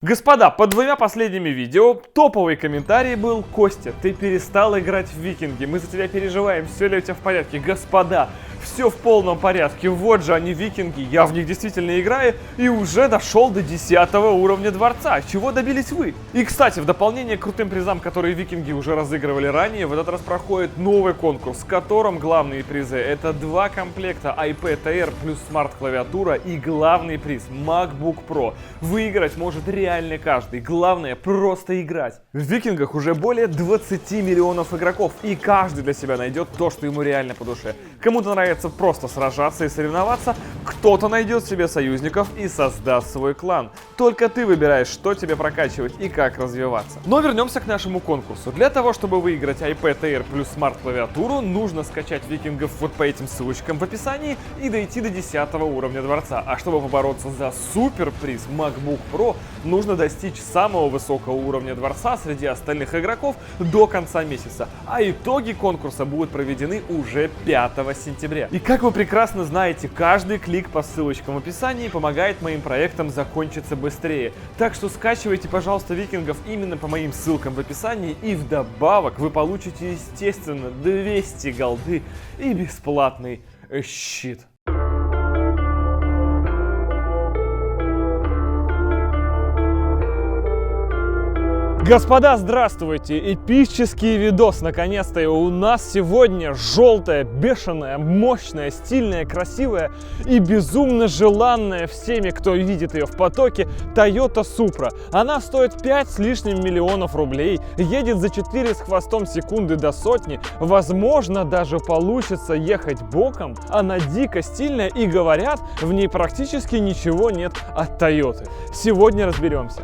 Господа, под двумя последними видео топовый комментарий был: Костя, ты перестал играть в Викинги, мы за тебя переживаем, все ли у тебя в порядке. Господа, все в полном порядке, вот же они, Викинги, я в них действительно играю и уже дошел до 10 уровня дворца. Чего добились вы? И, кстати, в дополнение к крутым призам, которые Викинги уже разыгрывали ранее, в этот раз проходит новый конкурс, в котором главные призы — это 2 комплекта iPad Air плюс смарт-клавиатура и главный приз MacBook Pro. Выиграть может реально каждый, главное просто играть. В Викингах уже более 20 миллионов игроков, и каждый для себя найдет то, что ему реально по душе. Кому-то нравится просто сражаться и соревноваться, кто-то найдет себе союзников и создаст свой клан. Только ты выбираешь, что тебе прокачивать и как развиваться. Но вернемся к нашему конкурсу. Для того, чтобы выиграть iPad Air плюс смарт-клавиатуру, нужно скачать Викингов вот по этим ссылочкам в описании и дойти до 10 уровня дворца. А чтобы побороться за суперприз MacBook Pro, нужно достичь самого высокого уровня дворца среди остальных игроков до конца месяца. А итоги конкурса будут проведены уже 5 сентября. И как вы прекрасно знаете, каждый клик по ссылочкам в описании помогает моим проектам закончиться быстрее. Так что скачивайте, пожалуйста, Викингов именно по моим ссылкам в описании, и вдобавок вы получите, естественно, 200 голды и бесплатный щит. Господа, здравствуйте! Эпический видос, наконец-то, и у нас сегодня желтая, бешеная, мощная, стильная, красивая и безумно желанная всеми, кто видит ее в потоке, Toyota Supra. Она стоит 5 с лишним миллионов рублей, едет за 4 с хвостом секунды до сотни, возможно, даже получится ехать боком. Она дико стильная и, говорят, в ней практически ничего нет от Toyota. Сегодня разберемся.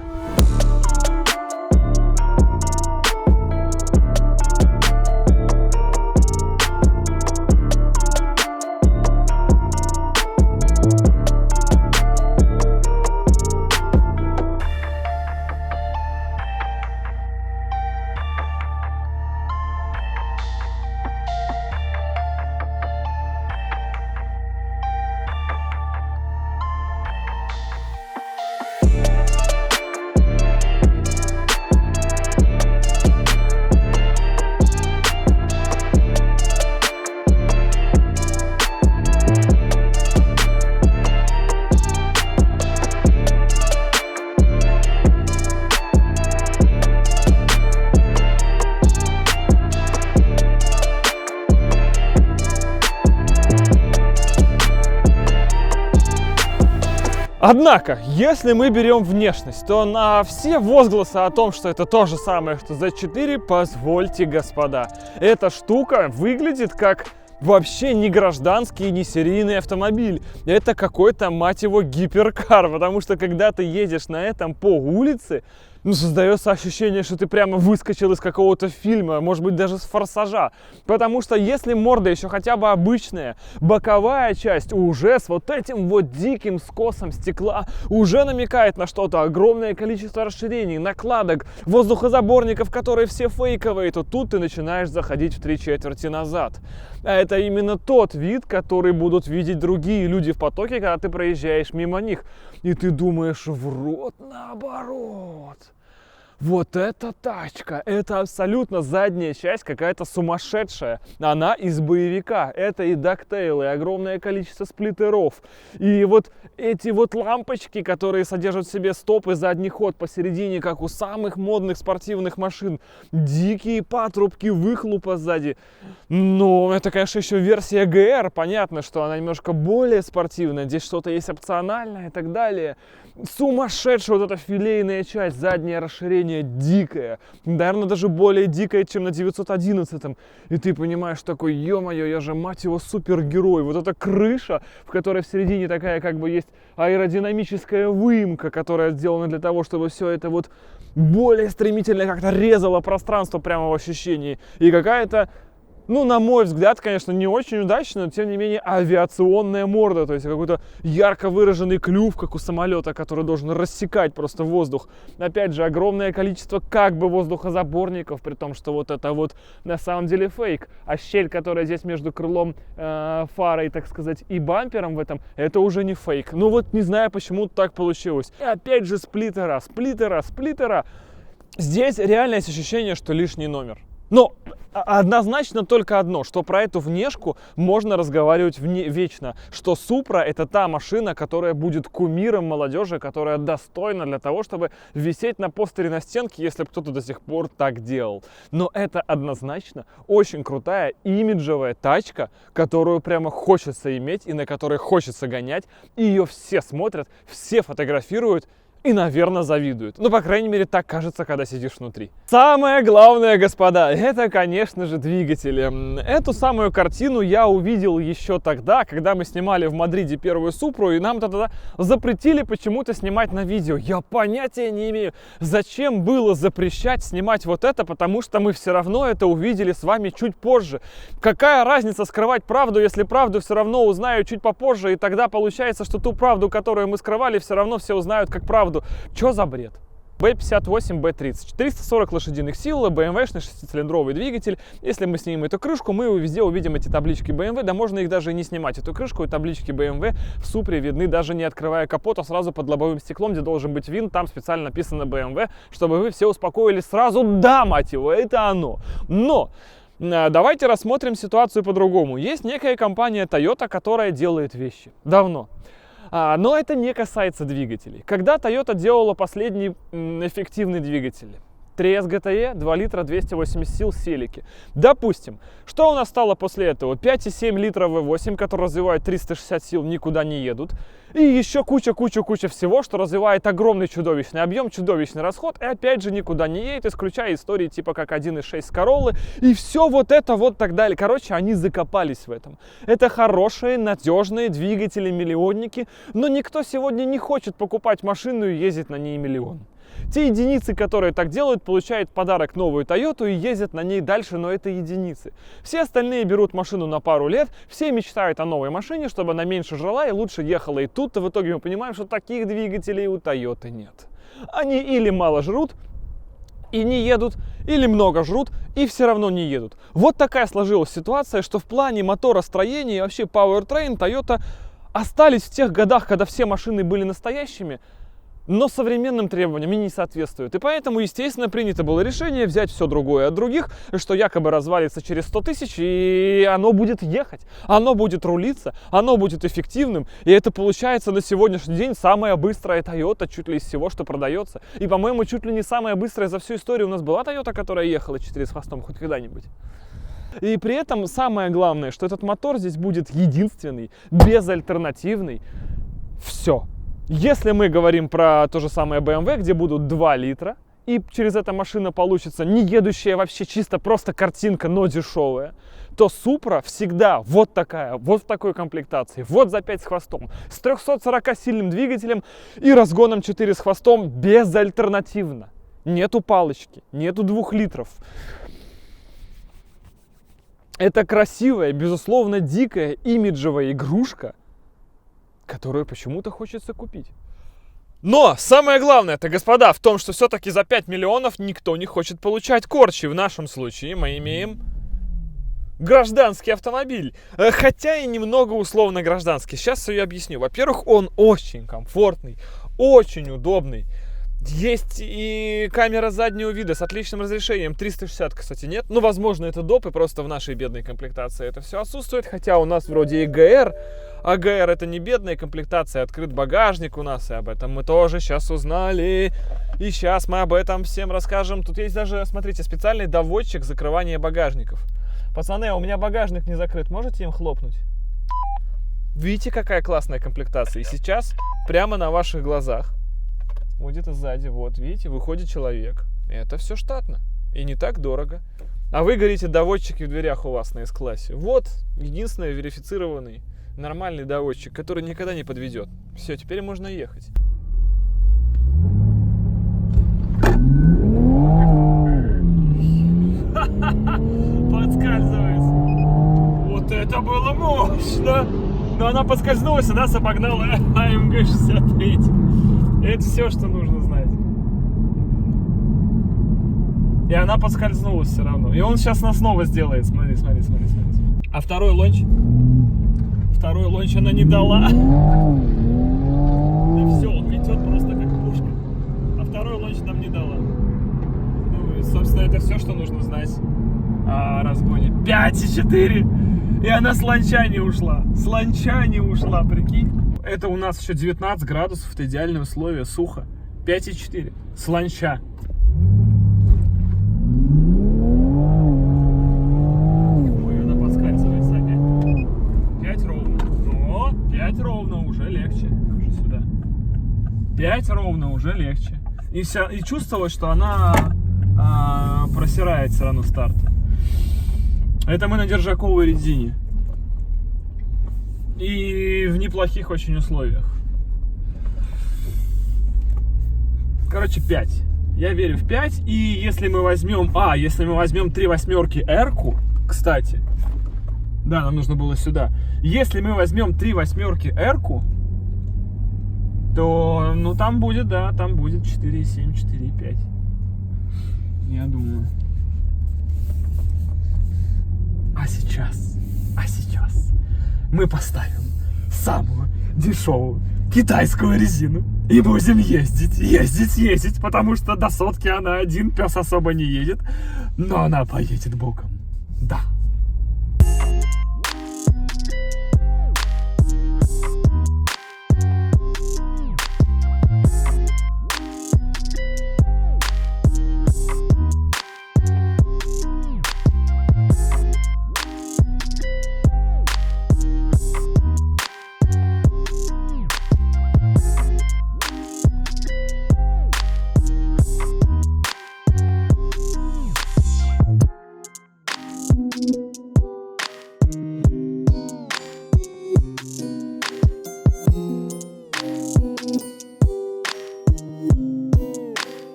Однако, если мы берем внешность, то на все возгласы о том, что это то же самое, что Z4, позвольте, господа, эта штука выглядит как вообще не гражданский, не серийный автомобиль. Это какой-то, мать его, гиперкар, потому что когда ты едешь на этом по улице, создается ощущение, что ты прямо выскочил из какого-то фильма, может быть, даже с «Форсажа». Потому что если морда еще хотя бы обычная, боковая часть уже с вот этим вот диким скосом стекла уже намекает на что-то. Огромное количество расширений, накладок, воздухозаборников, которые все фейковые, то тут ты начинаешь заходить в 3/4 назад. А это именно тот вид, который будут видеть другие люди в потоке, когда ты проезжаешь мимо них. И ты думаешь, в рот наоборот. Вот эта тачка, это абсолютно задняя часть какая-то сумасшедшая. Она из боевика. Это и дактейлы, и огромное количество сплиттеров. И вот эти вот лампочки, которые содержат в себе стоп и задний ход посередине, как у самых модных спортивных машин. Дикие патрубки выхлопа сзади. Но это, конечно, еще версия GR. Понятно, что она немножко более спортивная. Здесь что-то есть опциональное и так далее. Сумасшедшая вот эта филейная часть, заднее расширение дикое, наверное, даже более дикое, чем на 911-м. И ты понимаешь такой, ё-моё, я же, мать его, супергерой. Вот эта крыша, в которой в середине такая как бы есть аэродинамическая выемка, которая сделана для того, чтобы все это вот более стремительно как-то резало пространство прямо в ощущении. И какая-то ну, на мой взгляд, конечно, не очень удачно, но, тем не менее, авиационная морда. То есть какой-то ярко выраженный клюв, как у самолета, который должен рассекать просто воздух. Опять же, огромное количество как бы воздухозаборников, при том, что вот это вот на самом деле фейк. А щель, которая здесь между крылом, фарой, так сказать, и бампером в этом, это уже не фейк. Ну вот не знаю, почему так получилось. И опять же сплиттера. Здесь реально есть ощущение, что лишний номер. Но однозначно только одно, что про эту внешку можно разговаривать вечно, что Supra это та машина, которая будет кумиром молодежи, которая достойна для того, чтобы висеть на постере на стенке, если кто-то до сих пор так делал. Но это однозначно очень крутая имиджевая тачка, которую прямо хочется иметь и на которой хочется гонять, и ее все смотрят, все фотографируют и, наверное, завидуют. Ну, по крайней мере, так кажется, когда сидишь внутри. Самое главное, господа, это, конечно же, двигатели. Эту самую картину я увидел еще тогда, когда мы снимали в Мадриде первую Супру, и нам тогда запретили почему-то снимать на видео. Я понятия не имею, зачем было запрещать снимать вот это, потому что мы все равно это увидели с вами чуть позже. Какая разница скрывать правду, если правду все равно узнаю чуть попозже, и тогда получается, что ту правду, которую мы скрывали, все равно все узнают как правду. Чё за бред? B58, B30, 440 лошадиных сил, BMW-шный 6-цилиндровый двигатель. Если мы снимем эту крышку, мы везде увидим эти таблички BMW, да можно их даже и не снимать, эту крышку, и таблички BMW в Супре видны, даже не открывая капот, а сразу под лобовым стеклом, где должен быть винт, там специально написано BMW, чтобы вы все успокоились сразу, да, мать его, это оно. Но давайте рассмотрим ситуацию по-другому. Есть некая компания Toyota, которая делает вещи давно. Но это не касается двигателей. Когда Toyota делала последний эффективный двигатель? 3S GTE, 2 литра, 280 сил, селики. Допустим, что у нас стало после этого? 5,7 литра V8, который развивает 360 сил, никуда не едут. И еще куча всего, что развивает огромный чудовищный объем, чудовищный расход. И опять же никуда не едет, исключая истории типа как 1.6 с Короллы. И все вот это вот так далее. Короче, они закопались в этом. Это хорошие, надежные двигатели-миллионники. Но никто сегодня не хочет покупать машину и ездить на ней миллион. Те единицы, которые так делают, получают в подарок новую Toyota и ездят на ней дальше, но это единицы. Все остальные берут машину на пару лет, все мечтают о новой машине, чтобы она меньше жрала и лучше ехала. И тут-то в итоге мы понимаем, что таких двигателей у Toyota нет. Они или мало жрут и не едут, или много жрут и все равно не едут. Вот такая сложилась ситуация, что в плане моторостроения и вообще Powertrain Toyota остались в тех годах, когда все машины были настоящими, но современным требованиям и не соответствует. И поэтому, естественно, принято было решение взять все другое от других, что якобы развалится через 100 тысяч, и оно будет ехать, оно будет рулиться, оно будет эффективным. И это получается на сегодняшний день самая быстрая Toyota чуть ли из всего, что продается. И, по-моему, чуть ли не самая быстрая за всю историю у нас была Toyota, которая ехала 4 с хвостом хоть когда-нибудь. И при этом самое главное, что этот мотор здесь будет единственный, безальтернативный. Все. Если мы говорим про то же самое BMW, где будут 2 литра, и через это машина получится не едущая вообще чисто просто картинка, но дешевая, то Supra всегда вот такая, вот в такой комплектации, вот за 5 с хвостом, с 340-сильным двигателем и разгоном 4 с хвостом безальтернативно. Нету палочки, нету 2 литров. Это красивая, безусловно, дикая, имиджевая игрушка, которую почему-то хочется купить. Но самое главное, это, господа, в том, что все-таки за 5 миллионов никто не хочет получать корчи. В нашем случае мы имеем гражданский автомобиль. Хотя и немного условно гражданский. Сейчас все я объясню. Во-первых, он очень комфортный, очень удобный. Есть и камера заднего вида с отличным разрешением. 360, кстати, нет. Ну, возможно, это доп, и просто в нашей бедной комплектации это все отсутствует. Хотя у нас вроде и ГР. А ГР это не бедная комплектация, открыт багажник у нас, и об этом мы тоже сейчас узнали. И сейчас мы об этом всем расскажем. Тут есть даже, смотрите, специальный доводчик закрывания багажников. Пацаны, а у меня багажник не закрыт, можете им хлопнуть? Видите, какая классная комплектация? И сейчас прямо на ваших глазах, вот где-то сзади, вот, видите, выходит человек. И это все штатно. И не так дорого. А вы говорите, доводчики в дверях у вас на С-классе. Вот, единственный верифицированный нормальный доводчик, который никогда не подведет. Все, теперь можно ехать. Подскальзывается. мощно. Но она поскользнулась, и нас обогнала АМГ-63. Это все, что нужно знать. И она поскользнулась все равно. И он сейчас нас снова сделает. Смотри. А второй лонч она не дала. Да все, он метет просто как пушка. А второй лонч нам не дала. Ну и, собственно, это все, что нужно знать о разгоне. 5,4. И она с лонча не ушла. Прикинь. Это у нас еще 19 градусов. Это идеальные условия. Сухо. 5,4. С лонча. Ой, она подскальзывается опять. 5 ровно. О, 5 ровно. Уже легче. Уже сюда. 5 ровно. Уже легче. И чувствовалось, что она просирает все равно старт. Это мы на держаковой резине. И в неплохих очень условиях. Короче, 5. Я верю в 5. И если мы возьмем 3 восьмерки R-ку, кстати. Да, нам нужно было сюда. Если мы возьмем 3 восьмерки R-ку, то, ну, там будет 4,7, 4,5. Я думаю. А сейчас мы поставим самую дешевую китайскую резину и будем ездить, потому что до сотки она один, пес особо не едет, но она поедет боком. Да.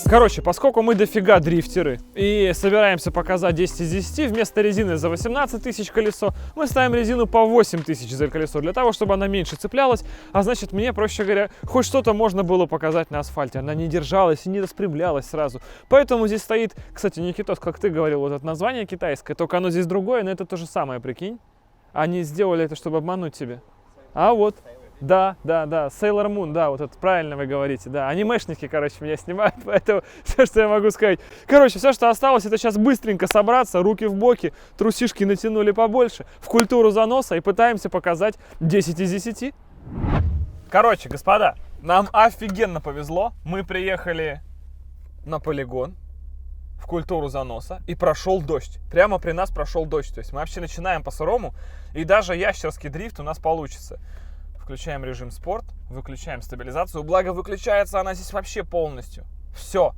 Короче, поскольку мы дофига дрифтеры и собираемся показать 10 из 10, вместо резины за 18 тысяч колесо, мы ставим резину по 8 тысяч за колесо, для того, чтобы она меньше цеплялась, а значит, мне, проще говоря, хоть что-то можно было показать на асфальте. Она не держалась и не распрямлялась сразу. Поэтому здесь стоит, кстати, Никитос, как ты говорил, вот это название китайское, только оно здесь другое, но это то же самое, прикинь. Они сделали это, чтобы обмануть тебя. А вот. Да, Sailor Moon, да, вот это правильно вы говорите, да, анимешники, короче, меня снимают, поэтому все, что я могу сказать. Короче, все, что осталось, это сейчас быстренько собраться, руки в боки, трусишки натянули побольше, в культуру заноса и пытаемся показать 10 из 10. Короче, господа, нам офигенно повезло, мы приехали на полигон, в культуру заноса, и прошел дождь. Прямо при нас прошел дождь, то есть мы вообще начинаем по-сырому, и даже ящерский дрифт у нас получится. Включаем режим спорт, выключаем стабилизацию. Благо, выключается она здесь вообще полностью. Все.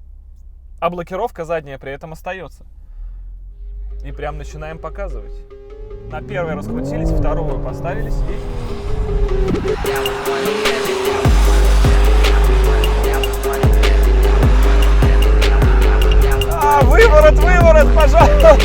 А блокировка задняя при этом остается. И прям начинаем показывать. На первой раскрутились, вторую поставились и... Выворот, пожалуйста!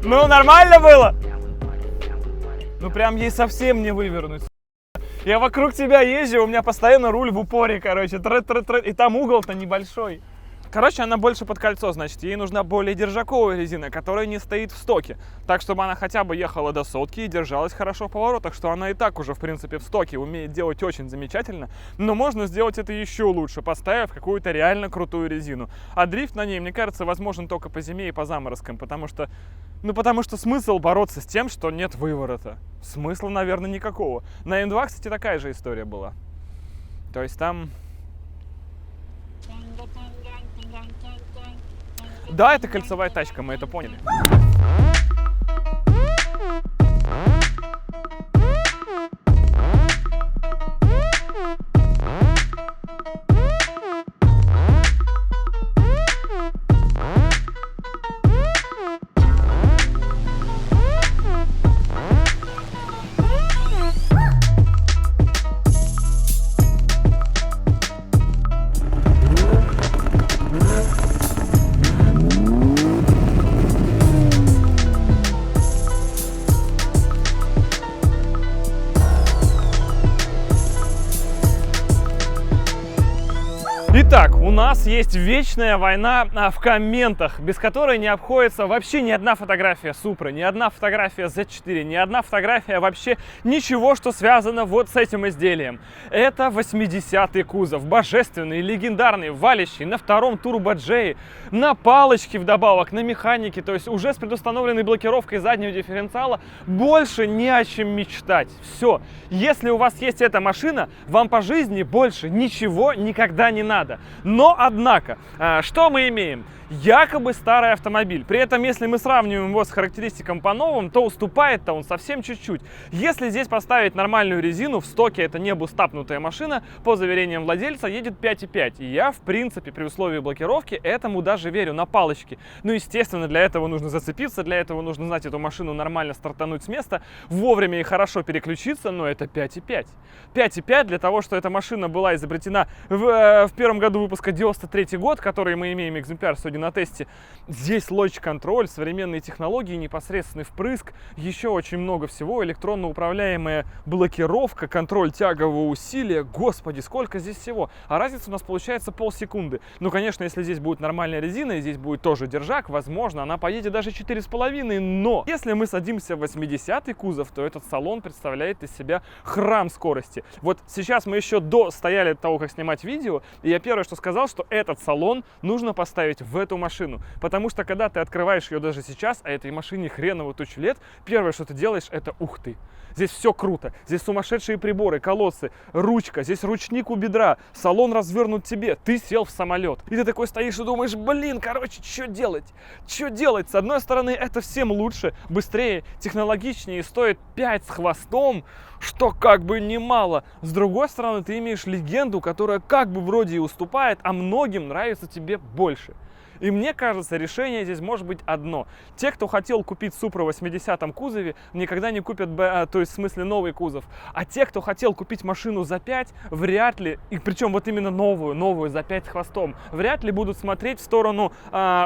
Ну, нормально было? Ну, прям ей совсем не вывернуть. Я вокруг тебя езжу, у меня постоянно руль в упоре, короче. И там угол-то небольшой. Короче, она больше под кольцо, значит, ей нужна более держаковая резина, которая не стоит в стоке. Так, чтобы она хотя бы ехала до сотки и держалась хорошо в поворотах, что она и так уже, в принципе, в стоке умеет делать очень замечательно. Но можно сделать это еще лучше, поставив какую-то реально крутую резину. А дрифт на ней, мне кажется, возможен только по зиме и по заморозкам, потому что смысл бороться с тем, что нет выворота. Смысла, наверное, никакого. На М2, кстати, такая же история была. То есть там... Да, это кольцевая тачка, мы это поняли. Итак, у нас есть вечная война в комментах, без которой не обходится вообще ни одна фотография Супры, ни одна фотография Z4, ни одна фотография вообще ничего, что связано вот с этим изделием. Это 80-й кузов, божественный, легендарный, валящий на втором турбо-джее, на палочке вдобавок, на механике, то есть уже с предустановленной блокировкой заднего дифференциала. Больше не о чем мечтать. Все. Если у вас есть эта машина, вам по жизни больше ничего никогда не надо. Но, однако, что мы имеем? Якобы старый автомобиль. При этом, если мы сравниваем его с характеристиками по новым, то уступает-то он совсем чуть-чуть. Если здесь поставить нормальную резину, в стоке это не бустапнутая машина, по заверениям владельца, едет 5,5. И я, в принципе, при условии блокировки, этому даже верю на палочке. Ну, естественно, для этого нужно зацепиться, для этого нужно знать эту машину, нормально стартануть с места, вовремя и хорошо переключиться, но это 5,5. 5,5 для того, что эта машина была изобретена в первом году выпуска 93 год, который мы имеем экземпляр сегодня на тесте. Здесь лодж-контроль, современные технологии, непосредственный впрыск, еще очень много всего, электронно управляемая блокировка, контроль тягового усилия. Господи, сколько здесь всего! А разница у нас получается полсекунды. Ну, конечно, если здесь будет нормальная резина, и здесь будет тоже держак, возможно, она поедет даже 4,5, но если мы садимся в 80-й кузов, то этот салон представляет из себя храм скорости. Вот сейчас мы еще стояли до того, как снимать видео, и я первое, что сказал, что этот салон нужно поставить в эту машину, потому что когда ты открываешь ее даже сейчас, а этой машине хреново тучу лет, первое, что ты делаешь, это ух ты. Здесь все круто, здесь сумасшедшие приборы, колодцы, ручка, здесь ручник у бедра, салон развернут тебе, ты сел в самолет. И ты такой стоишь и думаешь, блин, короче, что делать? Что делать? С одной стороны, это всем лучше, быстрее, технологичнее, стоит 5 с хвостом, что как бы немало. С другой стороны, ты имеешь легенду, которая как бы вроде и уступает, а многим нравится тебе больше. И мне кажется, решение здесь может быть одно. Те, кто хотел купить Supra в 80-м кузове, никогда не купят, то есть в смысле новый кузов. А те, кто хотел купить машину за 5, вряд ли, и причем вот именно новую за 5 хвостом, вряд ли будут смотреть в сторону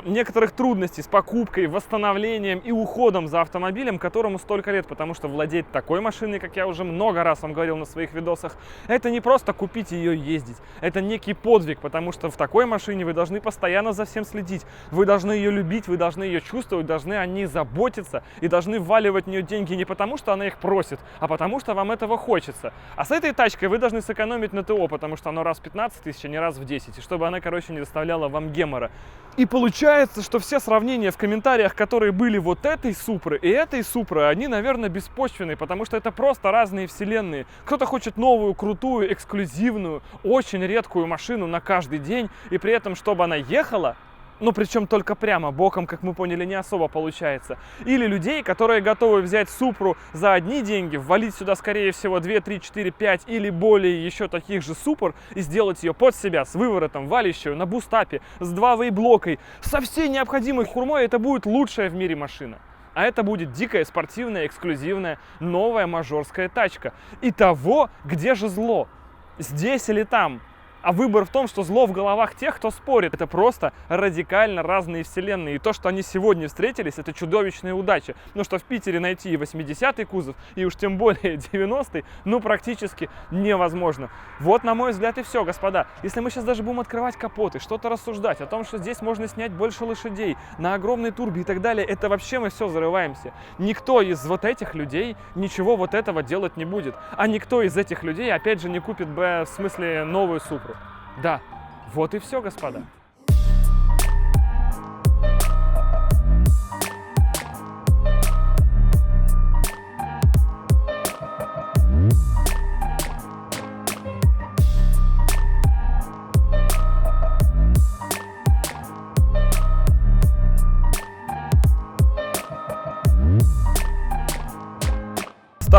некоторых трудностей с покупкой, восстановлением и уходом за автомобилем, которому столько лет. Потому что владеть такой машиной, как я уже много раз вам говорил на своих видосах, это не просто купить ее и ездить. Это некий подвиг, потому что в такой машине вы должны постоянно за всем следить. Вы должны ее любить, вы должны ее чувствовать, должны о ней заботиться и должны вваливать в нее деньги не потому, что она их просит, а потому, что вам этого хочется. А с этой тачкой вы должны сэкономить на ТО, потому что оно раз в 15 тысяч, а не раз в 10, и чтобы она, короче, не доставляла вам гемора. И получается, что все сравнения в комментариях, которые были вот этой Супры и этой Супры, они, наверное, беспочвенные, потому что это просто разные вселенные. Кто-то хочет новую, крутую, эксклюзивную, очень редкую машину на каждый день, и при этом, чтобы она ехала, ну, причем только прямо, боком, как мы поняли, не особо получается. Или людей, которые готовы взять Супру за одни деньги, ввалить сюда, скорее всего, 2, 3, 4, 5 или более еще таких же Супр и сделать ее под себя, с выворотом, валящую, на бустапе, с 2-вей-блокой, со всей необходимой хурмой. Это будет лучшая в мире машина. А это будет дикая, спортивная, эксклюзивная, новая мажорская тачка. Итого, где же зло? Здесь или там? А выбор в том, что зло в головах тех, кто спорит. Это просто радикально разные вселенные. И то, что они сегодня встретились, это чудовищная удача. Но что в Питере найти и 80-й кузов, и уж тем более 90-й, ну практически невозможно. Вот, на мой взгляд, и все, господа. Если мы сейчас даже будем открывать капоты, что-то рассуждать о том, что здесь можно снять больше лошадей, на огромной турбе и так далее, это вообще мы все зарываемся. Никто из вот этих людей ничего вот этого делать не будет. А никто из этих людей, опять же, не купит, в смысле, новую Супру. Да, вот и все, господа.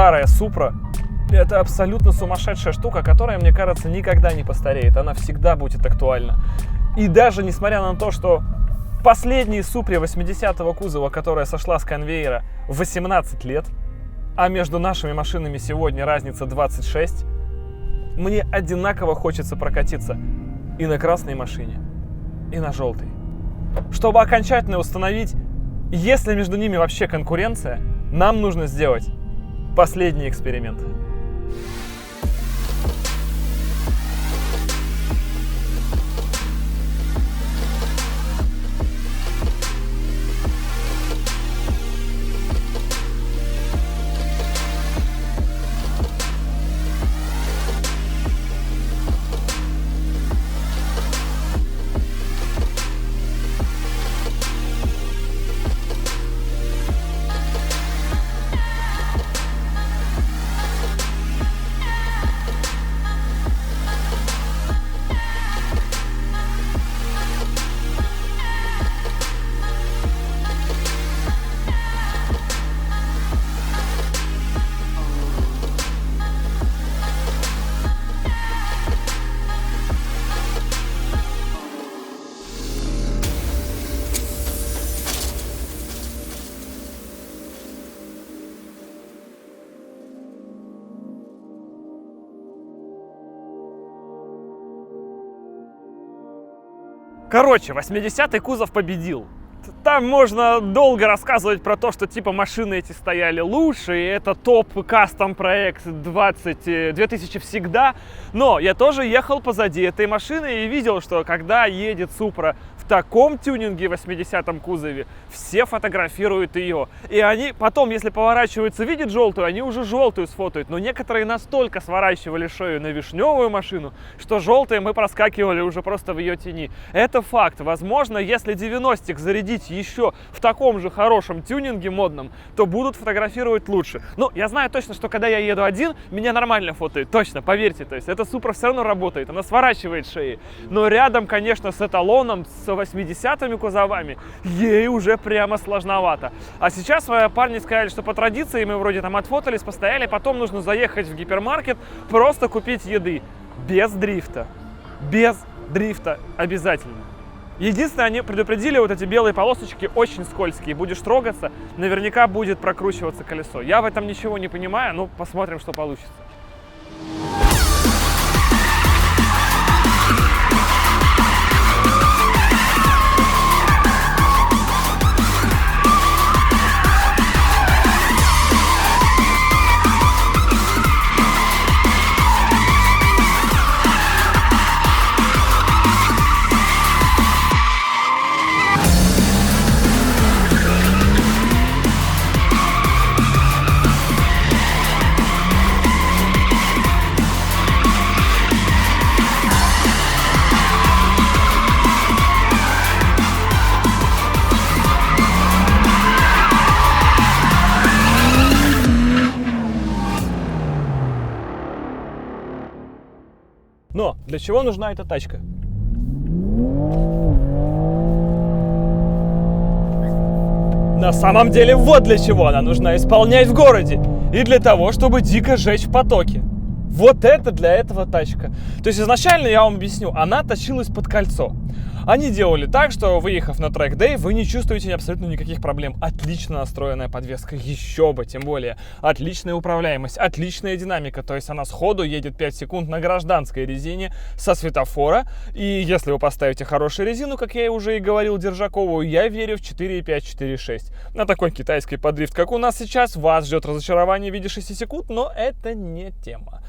старая Supra — это абсолютно сумасшедшая штука, которая, мне кажется, никогда не постареет. Она всегда будет актуальна. И даже несмотря на то, что последней Supra 80-го кузова, которая сошла с конвейера, 18 лет, а между нашими машинами сегодня разница 26, мне одинаково хочется прокатиться и на красной машине, и на желтой. Чтобы окончательно установить, есть ли между ними вообще конкуренция, нам нужно сделать последний эксперимент. Короче, 80-й кузов победил. Там можно долго рассказывать про то, что типа машины эти стояли лучше, и это топ кастом проект 2000 всегда. Но я тоже ехал позади этой машины и видел, что когда едет Supra в таком тюнинге 80-м кузове, все фотографируют ее. И они потом, если поворачиваются, видят желтую, они уже желтую сфотают. Но некоторые настолько сворачивали шею на вишневую машину, что желтые мы проскакивали уже просто в ее тени. Это факт. Возможно, если 90-х зарядить еще в таком же хорошем тюнинге модном, то будут фотографировать лучше. Ну, я знаю точно, что когда я еду один, меня нормально фотоют. Точно, поверьте. То есть эта Supra все равно работает, она сворачивает шеи. Но рядом, конечно, с эталоном, с 80-ми кузовами, ей уже прямо сложновато. А сейчас парни сказали, что по традиции мы вроде там отфотались, постояли, потом нужно заехать в гипермаркет, просто купить еды. Без дрифта. Без дрифта обязательно. Единственное, они предупредили, вот эти белые полосочки очень скользкие. Будешь трогаться, наверняка будет прокручиваться колесо. Я в этом ничего не понимаю, но посмотрим, что получится. Но для чего нужна эта тачка? На самом деле вот для чего она нужна: исполнять в городе и для того, чтобы дико жечь в потоке. Вот это для этого тачка. То есть изначально, я вам объясню, она тащилась под кольцо. Они делали так, что, выехав на трек-дэй, вы не чувствуете абсолютно никаких проблем. Отлично настроенная подвеска, еще бы, тем более. Отличная управляемость, отличная динамика. То есть она сходу едет 5 секунд на гражданской резине со светофора. И если вы поставите хорошую резину, как я уже и говорил, держаковую, я верю в 4.5, 4.6. На такой китайской поддрифт, как у нас сейчас, вас ждет разочарование в виде 6 секунд, но это не тема.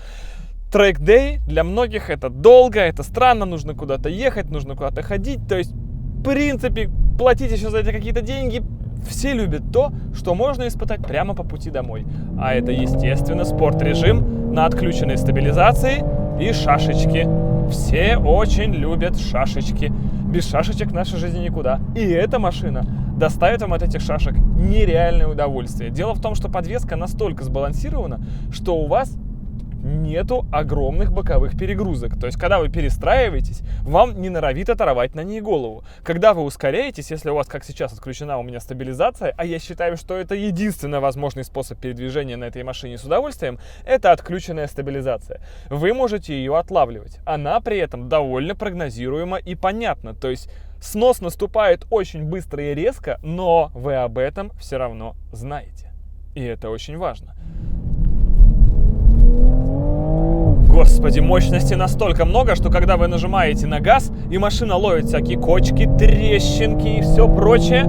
Трек-дэй для многих это долго, это странно, нужно куда-то ехать, нужно куда-то ходить. То есть, в принципе, платить еще за эти какие-то деньги. Все любят то, что можно испытать прямо по пути домой. А это, естественно, спорт-режим на отключенной стабилизации и шашечки. Все очень любят шашечки. Без шашечек в нашей жизни никуда. И эта машина доставит вам от этих шашек нереальное удовольствие. Дело в том, что подвеска настолько сбалансирована, что у вас нету огромных боковых перегрузок. То есть, когда вы перестраиваетесь, вам не норовит оторвать на ней голову. Когда вы ускоряетесь, если у вас, как сейчас, отключена у меня стабилизация, а я считаю, что это единственный возможный способ передвижения на этой машине с удовольствием, это отключенная стабилизация. Вы можете ее отлавливать. Она при этом довольно прогнозируема и понятна. То есть, снос наступает очень быстро и резко, но вы об этом все равно знаете. И это очень важно. Господи, мощности настолько много, что когда вы нажимаете на газ, и машина ловит всякие кочки, трещинки и все прочее,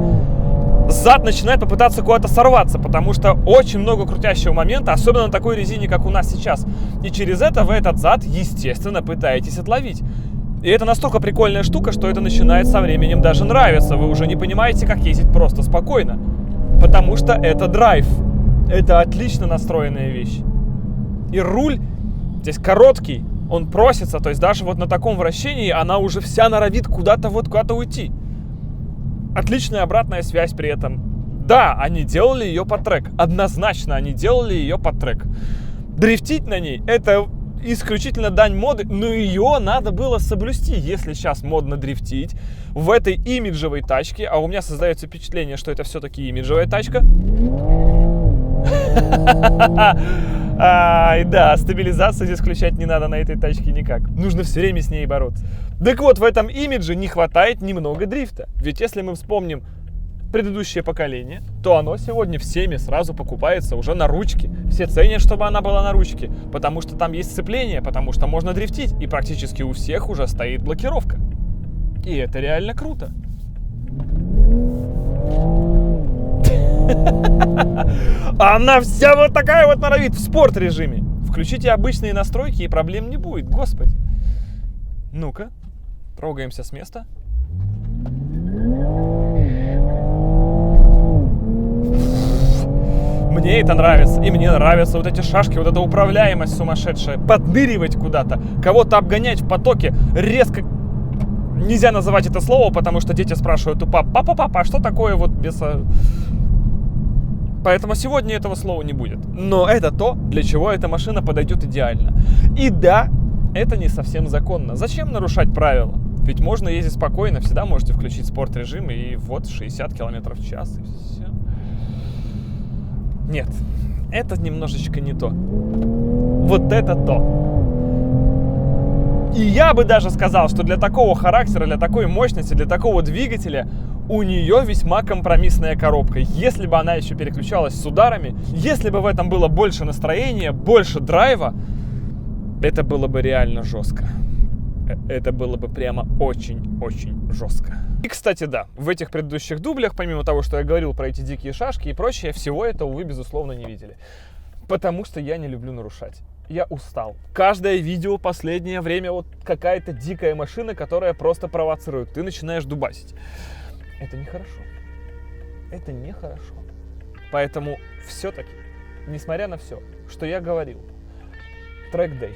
зад начинает попытаться куда-то сорваться, потому что очень много крутящего момента, особенно на такой резине, как у нас сейчас. И через это вы этот зад, естественно, пытаетесь отловить. И это настолько прикольная штука, что это начинает со временем даже нравиться. Вы уже не понимаете, как ездить просто спокойно. Потому что это драйв. Это отлично настроенная вещь. И руль здесь короткий, он просится, то есть даже вот на таком вращении она уже вся норовит куда-то уйти. Отличная обратная связь при этом. Да, они делали ее под трек. Однозначно они делали ее под трек. Дрифтить на ней — это исключительно дань моды, но ее надо было соблюсти. Если сейчас модно дрифтить в этой имиджевой тачке, а у меня создается впечатление, что это все-таки имиджевая тачка. Да, стабилизацию здесь включать не надо на этой тачке никак. Нужно все время с ней бороться. Так вот, в этом имидже не хватает немного дрифта. Ведь если мы вспомним предыдущее поколение, то оно сегодня всеми сразу покупается уже на ручке. Все ценят, чтобы она была на ручке, потому что там есть сцепление, потому что можно дрифтить, и практически у всех уже стоит блокировка. И это реально круто. Она вся вот такая вот норовит в спорт-режиме. Включите обычные настройки, и проблем не будет, господи. Ну-ка, трогаемся с места. Мне это нравится, и мне нравятся вот эти шашки, вот эта управляемость сумасшедшая, подныривать куда-то, кого-то обгонять в потоке, резко. Нельзя называть это слово, потому что дети спрашивают у папа, а что такое вот без... Поэтому сегодня этого слова не будет. Но это то, для чего эта машина подойдет идеально. И да, это не совсем законно. Зачем нарушать правила? Ведь можно ездить спокойно, всегда можете включить спорт-режим, и вот 60 км в час, и все. Нет, это немножечко не то. Вот это то. И я бы даже сказал, что для такого характера, для такой мощности, для такого двигателя у нее весьма компромиссная коробка. Если бы она еще переключалась с ударами, если бы в этом было больше настроения, больше драйва, это было бы реально жестко. Это было бы прямо очень-очень жестко. И, кстати, да, в этих предыдущих дублях, помимо того, что я говорил про эти дикие шашки и прочее, всего этого вы, безусловно, не видели. Потому что я не люблю нарушать. Я устал. Каждое видео последнее время вот какая-то дикая машина, которая просто провоцирует. Ты начинаешь дубасить. Это нехорошо. Это нехорошо. Поэтому все-таки, несмотря на все, что я говорил, трек-дэй,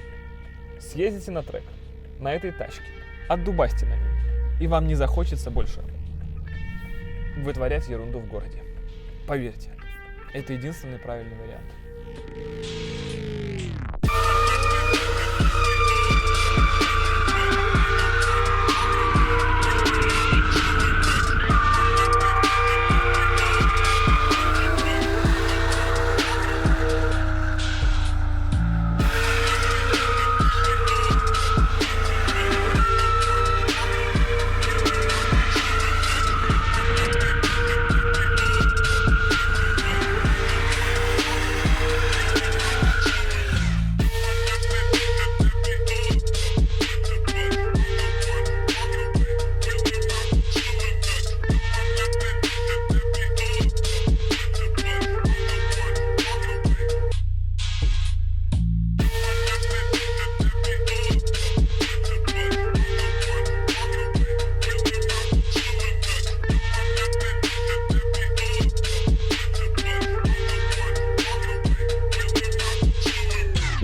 съездите на трек, на этой тачке, отдубасьте на ней, и вам не захочется больше вытворять ерунду в городе. Поверьте, это единственный правильный вариант.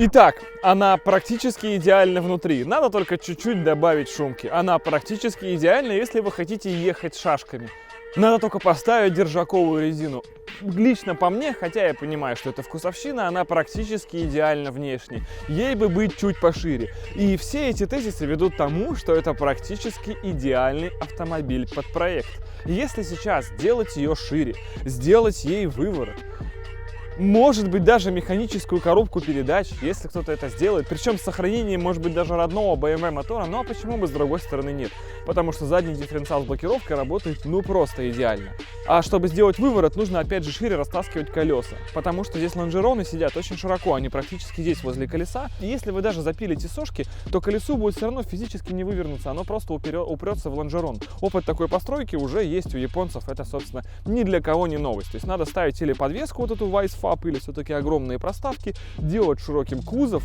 Итак, она практически идеальна внутри. Надо только чуть-чуть добавить шумки. Она практически идеальна, если вы хотите ехать шашками. Надо только поставить держаковую резину. Лично по мне, хотя я понимаю, что это вкусовщина, она практически идеальна внешне. Ей бы быть чуть пошире. И все эти тезисы ведут к тому, что это практически идеальный автомобиль под проект. Если сейчас сделать ее шире, сделать ей выворот, может быть, даже механическую коробку передач, если кто-то это сделает, причем с сохранением, может быть, даже родного BMW мотора, ну а почему бы с другой стороны нет? Потому что задний дифференциал с блокировкой работает ну просто идеально. А чтобы сделать выворот, нужно опять же шире растаскивать колеса, потому что здесь лонжероны сидят очень широко, они практически здесь возле колеса, и если вы даже запилите сошки, то колесу будет все равно физически не вывернуться, оно просто упрется в лонжерон. Опыт такой постройки уже есть у японцев, это, собственно, ни для кого не новость. То есть надо ставить или подвеску вот эту Weissfab, или все-таки огромные проставки, делать широким кузов,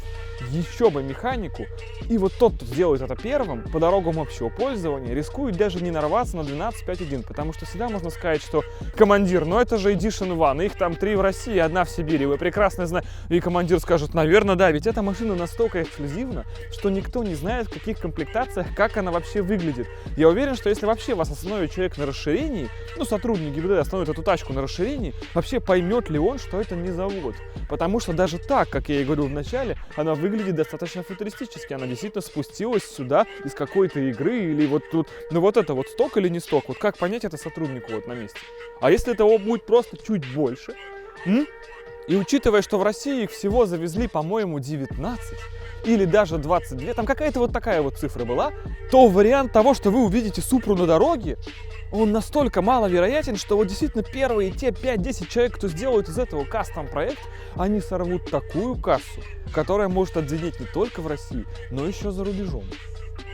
еще бы механику, и вот тот, кто сделает это первым, по дорогам общего пользования, рискует даже не нарваться на 12.5.1, потому что всегда можно сказать, что командир, ну это же Edition One, их там 3 в России, 1 в Сибири, вы прекрасно знаете, и командир скажет, наверное, да, ведь эта машина настолько эксклюзивна, что никто не знает, в каких комплектациях, как она вообще выглядит. Я уверен, что если вообще вас остановит человек на расширении, ну сотрудник ГИБДД остановит эту тачку на расширении, вообще поймет ли он, что это не завод. Потому что даже так, как я и говорил в начале, она выглядит достаточно футуристически. Она действительно спустилась сюда из какой-то игры или вот тут, ну вот это вот сток или не сток. Вот как понять это сотруднику вот на месте? А если этого будет просто чуть больше? И учитывая, что в России их всего завезли, по-моему, 19 или даже 22, там какая-то вот такая вот цифра была, то вариант того, что вы увидите Супру на дороге, он настолько маловероятен, что вот действительно первые те 5-10 человек, кто сделают из этого кастом-проект, они сорвут такую кассу, которая может отзвенеть не только в России, но еще за рубежом.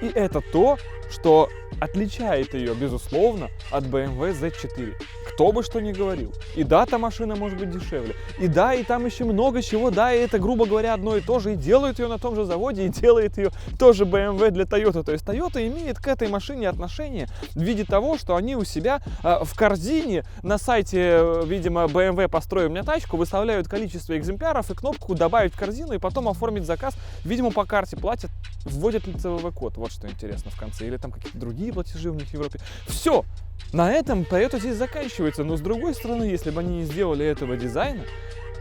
И это то, что отличает ее, безусловно, от BMW Z4. Кто бы что ни говорил. И да, та машина может быть дешевле. И да, и там еще много чего. Да, и это, грубо говоря, одно и то же. И делают ее на том же заводе, и делает ее тоже BMW для Toyota. То есть Toyota имеет к этой машине отношение в виде того, что они у себя в корзине на сайте, видимо, BMW «Построй мне тачку», выставляют количество экземпляров и кнопку «Добавить в корзину» и потом оформить заказ. Видимо, по карте платят, вводят лицевой код. Вот что интересно в конце. Или там какие-то другие платежи у них в Европе. Все! На этом Toyota здесь заканчивается, но с другой стороны, если бы они не сделали этого дизайна,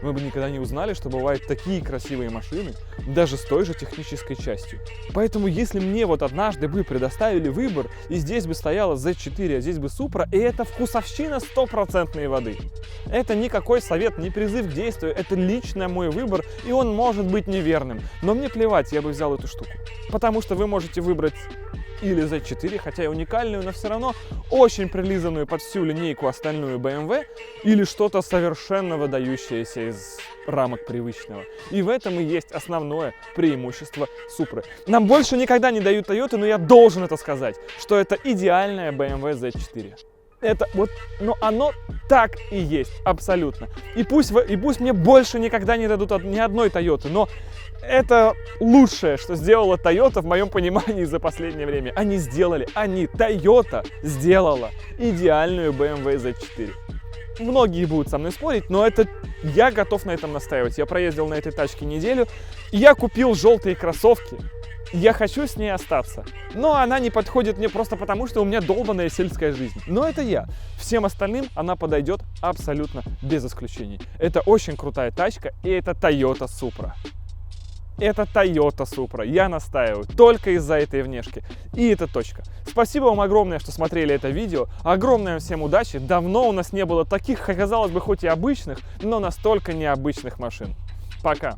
мы бы никогда не узнали, что бывают такие красивые машины, даже с той же технической частью. Поэтому, если мне вот однажды бы предоставили выбор, и здесь бы стояла Z4, а здесь бы Supra, и это вкусовщина 100% воды. Это никакой совет, не призыв к действию, это лично мой выбор, и он может быть неверным. Но мне плевать, я бы взял эту штуку. Потому что вы можете выбрать или Z4, хотя и уникальную, но все равно очень прилизанную под всю линейку остальную BMW, или что-то совершенно выдающееся из рамок привычного. И в этом и есть основное преимущество Supra. Нам больше никогда не дают Toyota, но я должен это сказать, что это идеальная BMW Z4. Это вот, но оно так и есть, абсолютно. И пусть мне больше никогда не дадут ни одной Toyota, но это лучшее, что сделала Toyota в моем понимании за последнее время. Toyota сделала идеальную BMW Z4. Многие будут со мной спорить, но это я готов на этом настаивать. Я проездил на этой тачке неделю, я купил желтые кроссовки. Я хочу с ней остаться, но она не подходит мне просто потому, что у меня долбаная сельская жизнь. Но это я. Всем остальным она подойдет абсолютно без исключений. Это очень крутая тачка, и это Toyota Supra. Это Toyota Supra, я настаиваю, только из-за этой внешки. И это точка. Спасибо вам огромное, что смотрели это видео. Огромное всем удачи. Давно у нас не было таких, казалось бы, хоть и обычных, но настолько необычных машин. Пока.